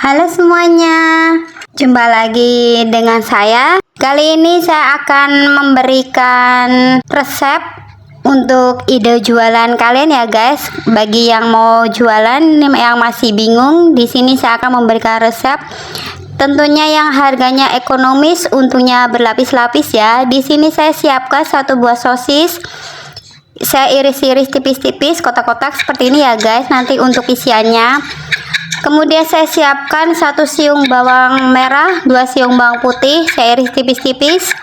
Halo semuanya, jumpa lagi dengan saya. Kali ini saya akan memberikan resep untuk ide jualan kalian ya guys. Bagi yang mau jualan, yang masih bingung, di sini saya akan memberikan resep. Tentunya yang harganya ekonomis, untungnya berlapis-lapis ya. Di sini saya siapkan satu buah sosis. Saya iris-iris tipis-tipis, kotak-kotak seperti ini ya guys. Nanti untuk isiannya. Kemudian saya siapkan 1 siung bawang merah, 2 siung bawang putih, saya iris tipis-tipis.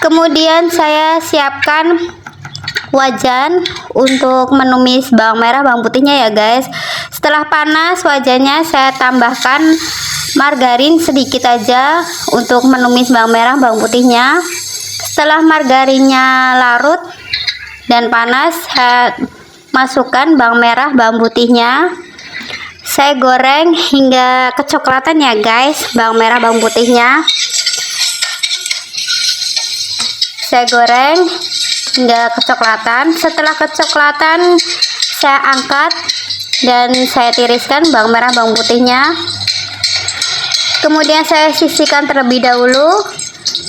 Kemudian saya siapkan wajan untuk menumis bawang merah, bawang putihnya ya guys. Setelah panas wajannya, saya tambahkan margarin sedikit aja untuk menumis bawang merah, bawang putihnya. Setelah margarinnya larut dan panas, saya masukkan bawang merah, bawang putihnya. Saya goreng hingga kecoklatan ya guys, bawang merah bawang putihnya. Saya goreng hingga kecoklatan. Setelah kecoklatan, saya angkat dan saya tiriskan bawang merah bawang putihnya. Kemudian saya sisihkan terlebih dahulu.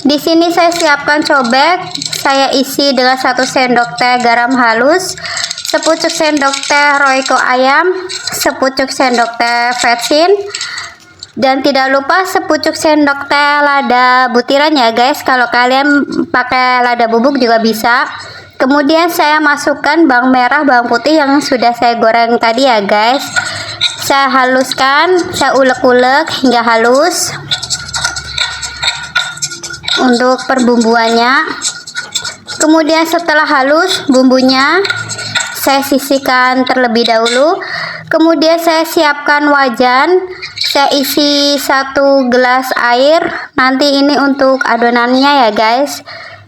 Di sini saya siapkan cobek. Saya isi dengan 1 sendok teh garam halus, sepucuk sendok teh royco ayam, sepucuk sendok teh vetsin, dan tidak lupa sepucuk sendok teh lada butiran ya guys. Kalau kalian pakai lada bubuk juga bisa. Kemudian saya masukkan bawang merah bawang putih yang sudah saya goreng tadi ya guys. Saya haluskan, saya ulek-ulek hingga halus untuk perbumbuannya. Kemudian setelah halus bumbunya, saya sisihkan terlebih dahulu. Kemudian saya siapkan wajan. Saya isi 1 gelas air. Nanti ini untuk adonannya ya guys.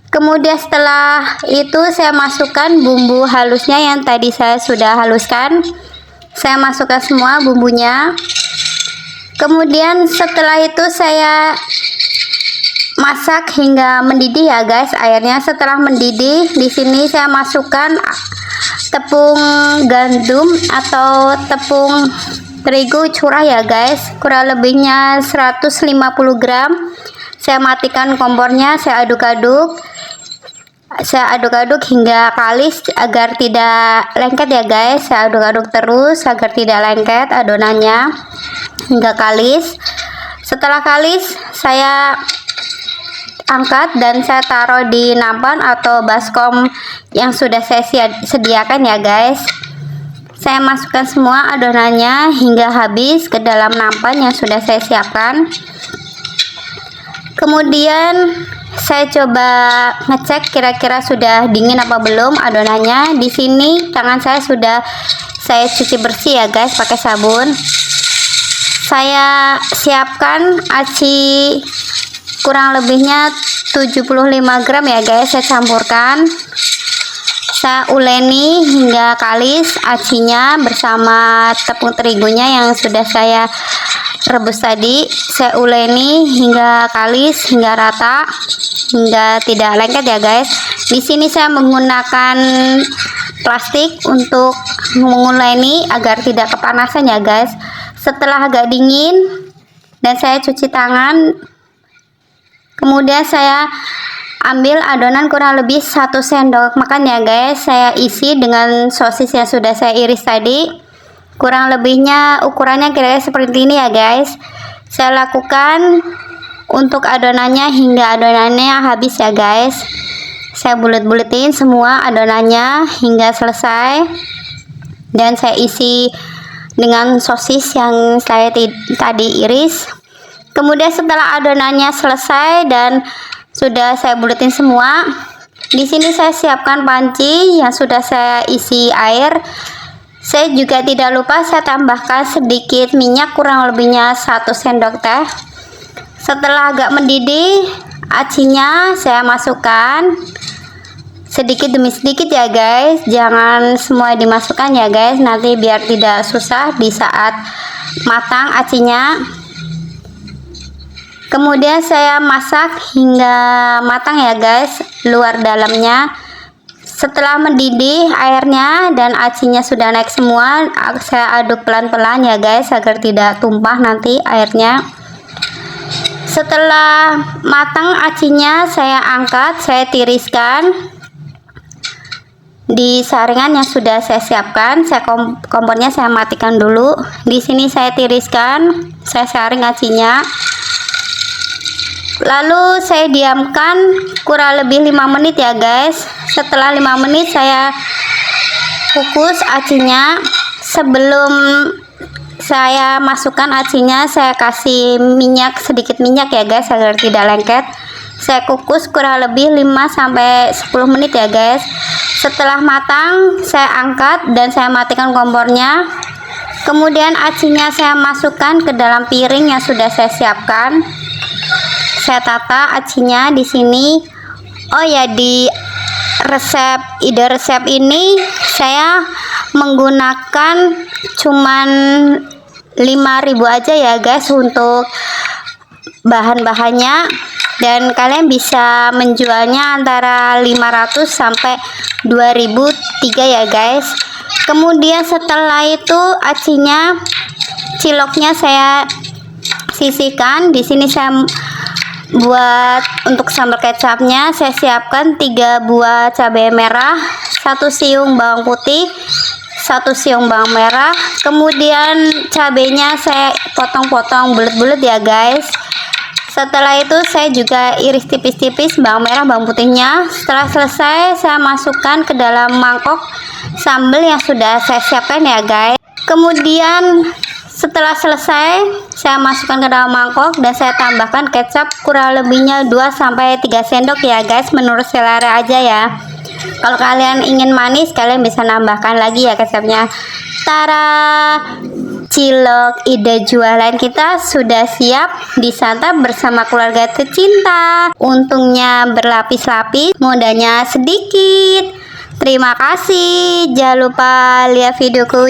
Kemudian setelah itu saya masukkan bumbu halusnya yang tadi saya sudah haluskan. Saya masukkan semua bumbunya. Kemudian setelah itu saya masak hingga mendidih ya guys airnya. Setelah mendidih, di sini saya masukkan tepung gandum atau tepung terigu curah ya guys, kurang lebihnya 150 gram. Saya matikan kompornya, saya aduk-aduk hingga kalis agar tidak lengket ya guys. Saya aduk-aduk terus agar tidak lengket adonannya hingga kalis. Setelah kalis, saya angkat dan saya taruh di nampan atau baskom yang sudah saya sediakan ya guys. Saya masukkan semua adonannya hingga habis ke dalam nampan yang sudah saya siapkan. Kemudian saya coba ngecek kira-kira sudah dingin apa belum adonannya. Di sini tangan saya sudah saya cuci bersih ya guys pakai sabun. Saya siapkan aci kurang lebihnya 75 gram ya guys. Saya campurkan, saya uleni hingga kalis acinya bersama tepung terigunya yang sudah saya rebus tadi. Saya uleni hingga kalis, hingga rata, hingga tidak lengket ya guys. Di sini saya menggunakan plastik untuk menguleni agar tidak kepanasan ya guys. Setelah agak dingin dan saya cuci tangan, kemudian saya ambil adonan kurang lebih 1 sendok makan ya guys. Saya isi dengan sosis yang sudah saya iris tadi. Kurang lebihnya ukurannya kira-kira seperti ini ya guys. Saya lakukan untuk adonannya hingga adonannya habis ya guys. Saya bulet-buletin semua adonannya hingga selesai. Dan saya isi dengan sosis yang saya tadi iris. Kemudian setelah adonannya selesai dan sudah saya buletin semua, di sini saya siapkan panci yang sudah saya isi air. Saya juga tidak lupa saya tambahkan sedikit minyak kurang lebihnya 1 sendok teh. Setelah agak mendidih, acinya saya masukkan sedikit demi sedikit ya guys. Jangan semua dimasukkan ya guys, nanti biar tidak susah di saat matang acinya. Kemudian saya masak hingga matang ya guys, luar dalamnya. Setelah mendidih airnya dan acinya sudah naik semua, saya aduk pelan-pelan ya guys agar tidak tumpah nanti airnya. Setelah matang acinya, saya angkat, saya tiriskan di saringan yang sudah saya siapkan. Kompornya saya matikan dulu. Di sini saya tiriskan, saya saring acinya. Lalu saya diamkan kurang lebih 5 menit ya guys. Setelah 5 menit saya kukus acinya. Sebelum saya masukkan acinya, saya kasih minyak, sedikit minyak ya guys agar tidak lengket. Saya kukus kurang lebih 5-10 menit ya guys. Setelah matang, saya angkat dan saya matikan kompornya. Kemudian acinya saya masukkan ke dalam piring yang sudah saya siapkan. Saya tata acinya di sini. Oh ya, di ide resep ini saya menggunakan cuman 5.000 aja ya guys untuk bahan-bahannya, dan kalian bisa menjualnya antara 500 sampai 2.003 ya guys. Kemudian setelah itu acinya, ciloknya saya sisihkan. Di sini saya buat untuk sambal kecapnya, saya siapkan 3 buah cabai merah, 1 siung bawang putih, 1 siung bawang merah. Kemudian cabainya saya potong-potong bulat-bulat ya guys. Setelah itu saya juga iris tipis-tipis bawang merah bawang putihnya. Setelah selesai, saya masukkan ke dalam mangkok sambal yang sudah saya siapkan ya guys. Kemudian setelah selesai, saya masukkan ke dalam mangkok dan saya tambahkan kecap kurang lebihnya 2-3 sendok ya guys, menurut selera aja ya. Kalau kalian ingin manis, kalian bisa nambahkan lagi ya kecapnya. Tara, cilok ide jualan kita sudah siap disantap bersama keluarga tercinta. Untungnya berlapis-lapis, modalnya sedikit. Terima kasih. Jangan lupa lihat videoku.